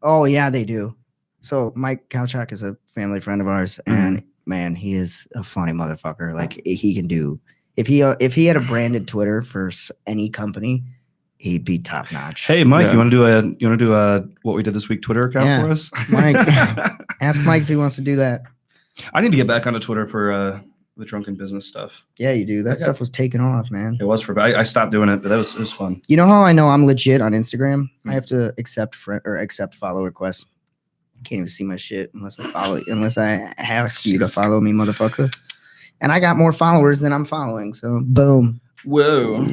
Oh yeah, they do. So Mike Kalchak is a family friend of ours, and man, he is a funny motherfucker. Like he can do. If he had a branded Twitter for any company, he'd be top notch. Hey, Mike, Yeah. you want to do a what we did this week Twitter account Yeah. for us? Mike. Ask Mike if he wants to do that. I need to get back onto Twitter for the drunken business stuff. Yeah, you do. That Okay. stuff was taken off, man. It was for I stopped doing it, but it was fun. You know how I know I'm legit on Instagram? Hmm. I have to accept follow requests. You can't even see my shit unless I ask you to Jesus. follow me, motherfucker. And I got more followers than I'm following. So boom. Whoa.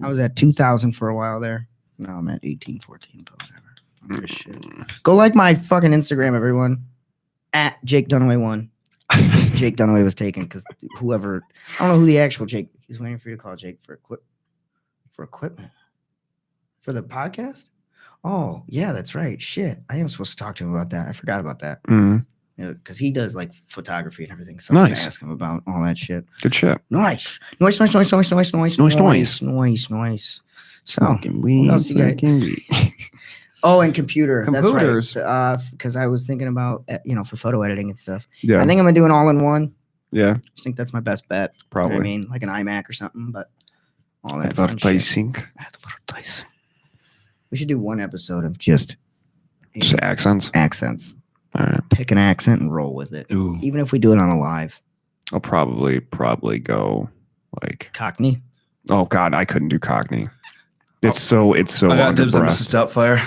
I was at 2,000 for a while there. Now I'm at 18, 14, but whatever. I don't give a shit. Go like my fucking Instagram, everyone. At Jake Dunaway 1. This Jake Dunaway was taken because whoever, I don't know who the actual Jake, he's waiting for you to call Jake for equipment. For the podcast? Oh, yeah, that's right. Shit. I am supposed to talk to him about that. I forgot about that. Mhm. Because he does like photography and everything. So I was Nice. gonna ask him about all that shit. Good shit. Nice. So Smoking weed, what else you got? smoking weed. oh, and computer. Computers. That's right. Because I was thinking about for photo editing and stuff. Yeah. I think I'm gonna do an all-in-one. Yeah. I just think that's my best bet. You know what Probably. I mean, like an iMac or something, but all that fun shit. Advertising. Advertising. We should do one episode of just Just accents. accents. All right. Pick an accent and roll with it. Ooh. Even if we do it on a live. I'll probably go like, Cockney. oh God, I couldn't do Cockney. It's so I got under dibs on breath. Mrs. Doubtfire.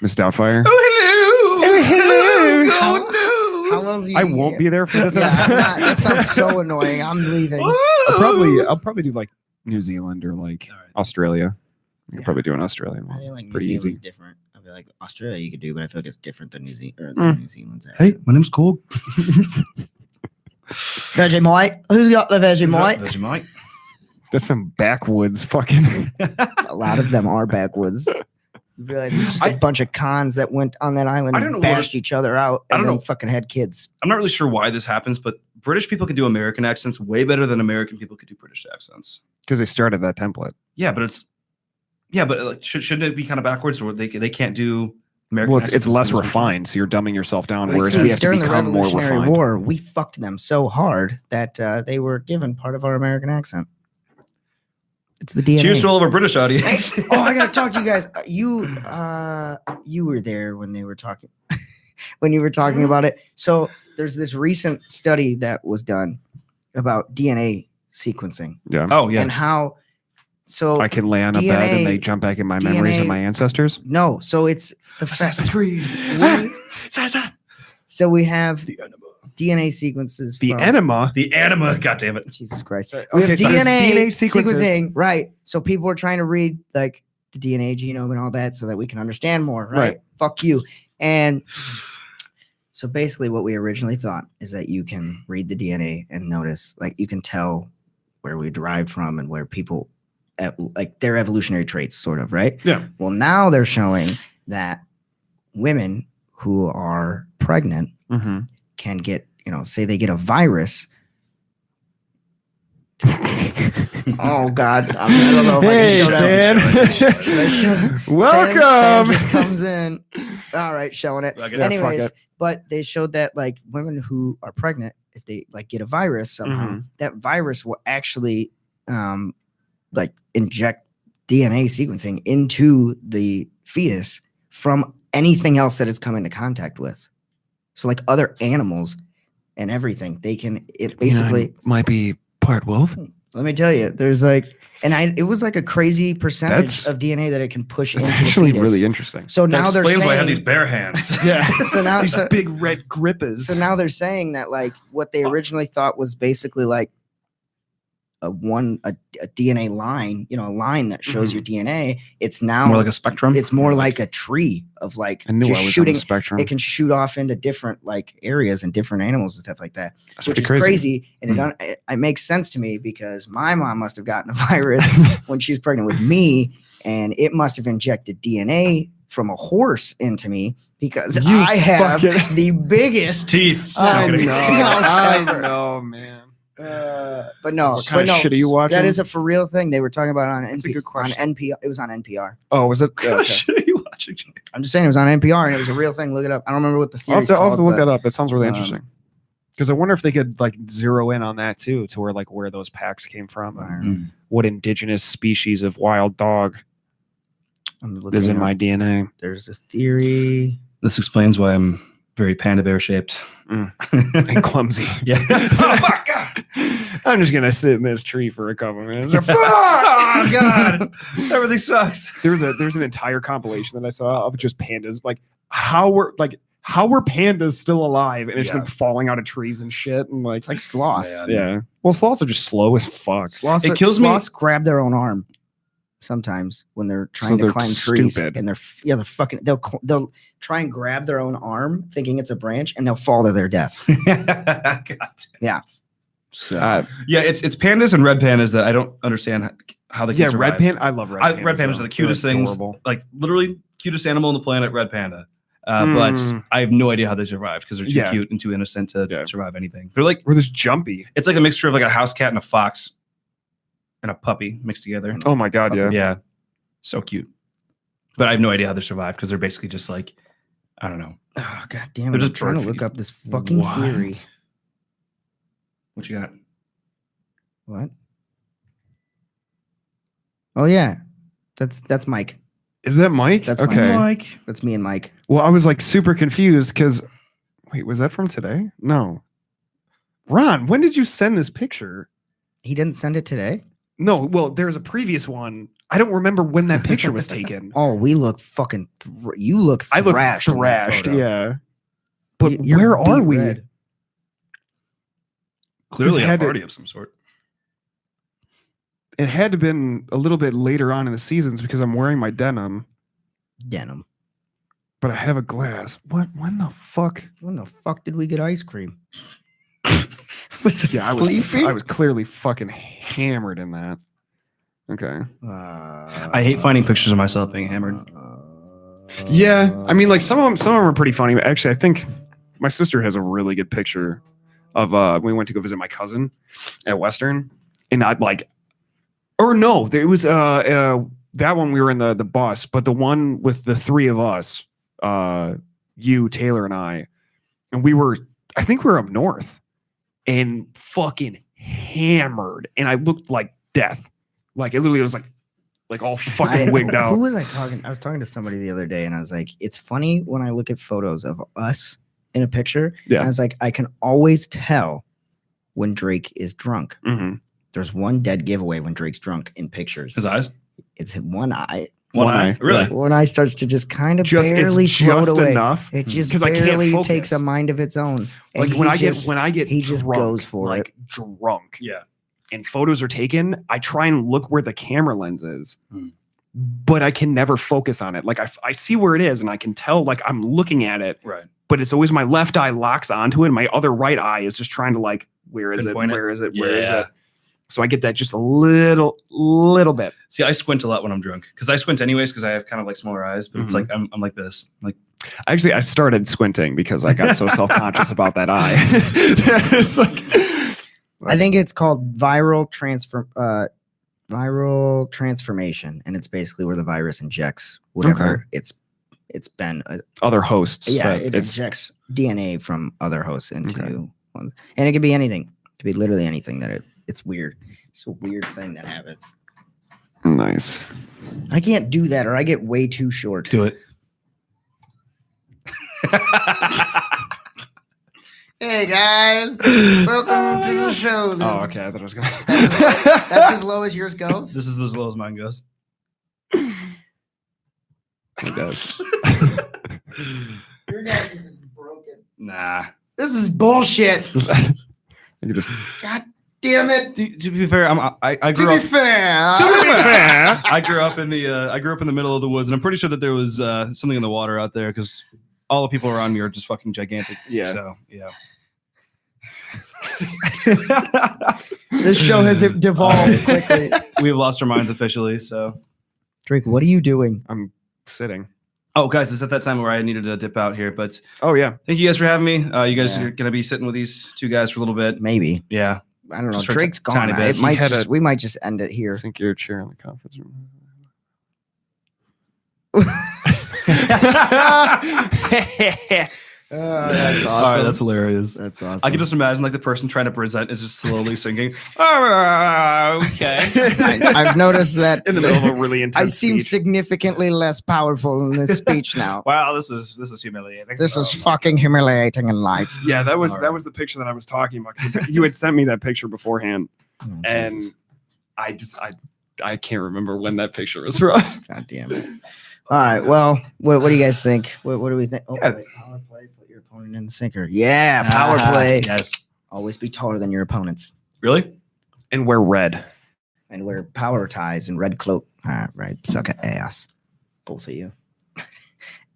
Miss Doubtfire. Oh, hello. How- Oh, no. How else you I won't be there for this. Yeah, episode. that sounds so annoying. I'm leaving. I'll probably do like New Zealand or like All right. Australia. I could Yeah. probably do an Australian I one. feel like New Pretty Zealand's easy. different. I feel like Australia you could do, but I feel like it's different than New Zealand. Mm. New Zealand's Hey, accent. my name's Cole. Vegemite. Who's got the Vegemite? Vegemite. That's some backwoods fucking. A lot of them are backwoods. You realize it's just a bunch of cons that went on that island and bashed each other out and then fucking had kids. I'm not really sure why this happens, but British people can do American accents way better than American people could do British accents. Because they started that template. Yeah, but like, shouldn't it be kind of backwards, or they can't do American? Well, it's less refined, so you're dumbing yourself down. Whereas we have to during the become more Revolutionary refined. War, we fucked them so hard that they were given part of our American accent. It's the DNA. Cheers to all of our British audience. Oh, I gotta talk to you guys. You were there when they were talking, when you were talking about it. So there's this recent study that was done about DNA sequencing. Yeah. Oh yeah. And how. So I can lay on a bed and they jump back in my memories of my ancestors. No, so it's the Assassin's Creed. So we have The enema. DNA sequences. The from, enema. The enema. God damn it. Jesus Christ. Okay, We have so there's DNA sequences. sequencing, right? So people are trying to read like the DNA genome and all that so that we can understand more, right? Fuck you. And so basically what we originally thought is that you can read the DNA and notice, like you can tell where we derived from and where people, like their evolutionary traits, sort of, right? Yeah. Well, now they're showing that women who are pregnant Mm-hmm. can get, say they get a virus. Oh God, I don't know if I can show that. Should I show that? Welcome. Fan just comes in. All right, showing it. Yeah, Anyways, fuck it. but they showed that like women who are pregnant, if they like get a virus somehow, that virus will actually like inject DNA sequencing into the fetus from anything else that it's come into contact with. So like other animals and everything, they can, it basically might be part wolf. let me tell you, there's like, and it was like a crazy percentage That's- of DNA that it can push It's into actually the fetus. really interesting. So That now they're explains why I have saying, these bare hands. Yeah. so now, These so, big red grippers. so now they're saying that like what they originally thought was basically like a DNA line, a line that shows your DNA. It's now More like a spectrum. it's more like a tree of like I knew just I was shooting. on the spectrum. It can shoot off into different like areas and different animals and stuff like that, That's which pretty is crazy. And it makes sense to me because my mom must have gotten a virus when she was pregnant with me, and it must have injected DNA from a horse into me because You I have fucking- the biggest teeth. I No, I'm kidding. know. know, man. but no, What kind but of no, shit are you watching? that is a for real thing. They were talking about it on That's a NPR. good question. On NPR, it was on NPR. Oh, was it? What kind of shit are you watching? I'm just saying it was on NPR and it was a real thing. Look it up. I don't remember what the I'll theory have to, called. look but, that up. That sounds really um, interesting. Because I wonder if they could like zero in on that too, to where like where those packs came from, and what indigenous species of wild dog I'm looking is in it up. my DNA. There's a theory. This explains why I'm very panda bear shaped. And clumsy. Yeah. Oh, fuck, God. I'm just gonna sit in this tree for a couple minutes. Oh God! Everything sucks. There's an entire compilation that I saw of just pandas. Like how were pandas still alive? And it's Yeah. them falling out of trees and shit. And like It's like sloth. Man. yeah. Well, sloths are just slow as fuck. Sloths, It kills me- sloths grab their own arm sometimes when they're trying to they're climb trees. stupid. And they're fucking. They'll try and grab their own arm, thinking it's a branch, and they'll fall to their death. God. Yeah. Uh, Yeah, it's pandas and red pandas that I don't understand how they can yeah, survive. red panda. I love red pandas. Red pandas though. are the cutest They're things. adorable. Like literally cutest animal on the planet, red panda. But I have no idea how they survive because they're too Yeah. cute and too innocent to Yeah. survive anything. They're like We're this jumpy. it's like a mixture of like a house cat and a fox and a puppy mixed together. Oh my god, yeah. Yeah, so cute. But I have no idea how they survive because they're basically just like I don't know. Oh god damn it! They're I'm just trying to bird look feed. up this fucking What? theory. What you got? What? Oh yeah, that's Mike. Is that Mike? That's Mike. okay. Mike. That's me and Mike. Well, I was like super confused because wait, was that from today? No. Ron, when did you send this picture? He didn't send it today. No, well, there's a previous one. I don't remember when that picture was taken. Oh, we look fucking. You look I look thrashed. in that thrashed, photo. yeah. But You're where are beet we? red. Clearly a had to- party of some sort. It had to have been a little bit later on in the seasons because I'm wearing my denim, Denim. but I have a glass. What? When the fuck? When the fuck did we get ice cream? Was it Yeah, sleeping? I was clearly fucking hammered in that. Okay. I hate finding pictures of myself being hammered. Yeah, I mean, like some of them are pretty funny. But actually, I think my sister has a really good picture of we went to go visit my cousin at Western, and I'd like, or no, it was that one we were in the bus, but the one with the three of us, you, Taylor, and I, and I think we were up north, and fucking hammered, and I looked like death, like it literally was like all fucking wigged out. Who was I talking? I was talking to somebody the other day, and I was like, "It's funny when I look at photos of us in a picture." Yeah. And I was like, I can always tell when Drake is drunk. Mm-hmm. There's one dead giveaway when Drake's drunk in pictures. His eyes? It's one eye. One eye? Really? One eye starts to just kind of Just barely it's float just away. enough It just 'cause I can't barely focus. takes a mind of its own. And Like when I get he just drunk, goes for like it. drunk, Yeah. and photos are taken, I try and look where the camera lens is, Hmm. but I can never focus on it. Like I see where it is, and I can tell like I'm looking at it, Right. but it's always my left eye locks onto it, and my other right eye is just trying to like, where is it? Pinpoint it. Where is it? Where is Yeah. it? So I get that just a little bit. See, I squint a lot when I'm drunk because I squint anyways because I have kind of like smaller eyes, but it's Mhm. like I'm like this. Like Actually, I started squinting because I got so self-conscious about that eye. It's like, I think it's called viral transformation, and it's basically where the virus injects whatever Okay. it's been. other hosts. Yeah, but it it's injects DNA from other hosts into Okay. ones, and it could be anything. It could be literally anything that it's weird. It's a weird thing that happens. nice. I can't do that, or I get way too short. do it. Hey guys, welcome to the show. Oh, okay. I thought I was gonna. That's as low as yours goes. This is as low as mine goes. It does. Your guys is broken. Nah. This is bullshit. And you just. God damn it. To be fair, I To grew be up. fair, I grew up in the middle of the woods, and I'm pretty sure that there was something in the water out there because all the people around me are just fucking gigantic. Yeah. So yeah. this show has devolved quickly. We have lost our minds officially. So. Drake, what are you doing? I'm sitting. Oh, guys, it's at that time where I needed to dip out here, but Oh yeah. thank you guys for having me. You guys Yeah. are gonna be sitting with these two guys for a little bit. Maybe. Yeah. I don't know. Just for a Drake's tiny gone. bit. It He might had just, we might just end it here. Sink your chair in the conference room. That's awesome. Sorry, that's hilarious. That's awesome. I can just imagine like the person trying to present is just slowly singing. Oh, okay. I've noticed that In the middle of a really I intense seem speech. significantly less powerful in this speech now. Wow, this is humiliating. This is fucking humiliating in life. Yeah, that was All that right. was the picture that I was talking about. 'Cause you had sent me that picture beforehand, Oh, and Jesus. I can't remember when that picture was from. God damn it. All right. Well, what do you guys think? What do we think? Oh, Yeah. wait, power play. Put your opponent in the sinker. Yeah, power play. Yes. Always be taller than your opponents, Really? And wear red. and wear power ties and red cloak. Right. Suck a ass, both of you.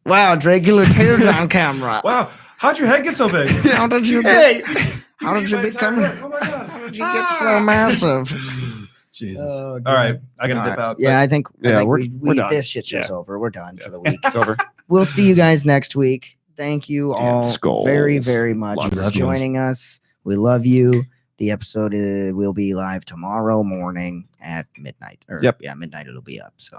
Wow, Drake, you look huge on camera. Wow. How'd your head get so big? How did you Hey, How did you become? Oh my god. How did you get so massive? Jesus. Oh, All right. I gotta All dip right. out. Yeah, I think we're we done. this shit show's Yeah. over. We're done for the Yeah. week. it's over. We'll see you guys next week. Thank you all skulls. very, very much Lots for of skulls. joining us. We love you. The episode will be live tomorrow morning at midnight. Or, Yep. Yeah, midnight it'll be up. So,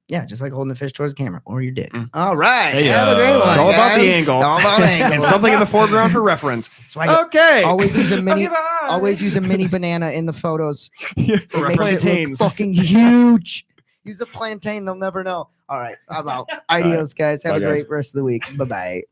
yeah, just like holding the fish towards the camera or your dick. Mm. All right. Hey, Have a great one. It's all about the guys. angle. All about angles. And something in the foreground for reference. That's why I Okay. always use a mini. Okay, bye. Always use a mini banana in the photos. Yeah, It makes it look plantains. fucking huge. Use a plantain, they'll never know. All right, I'm out. Adios, guys. Have Bye, a great guys. rest of the week. Bye bye.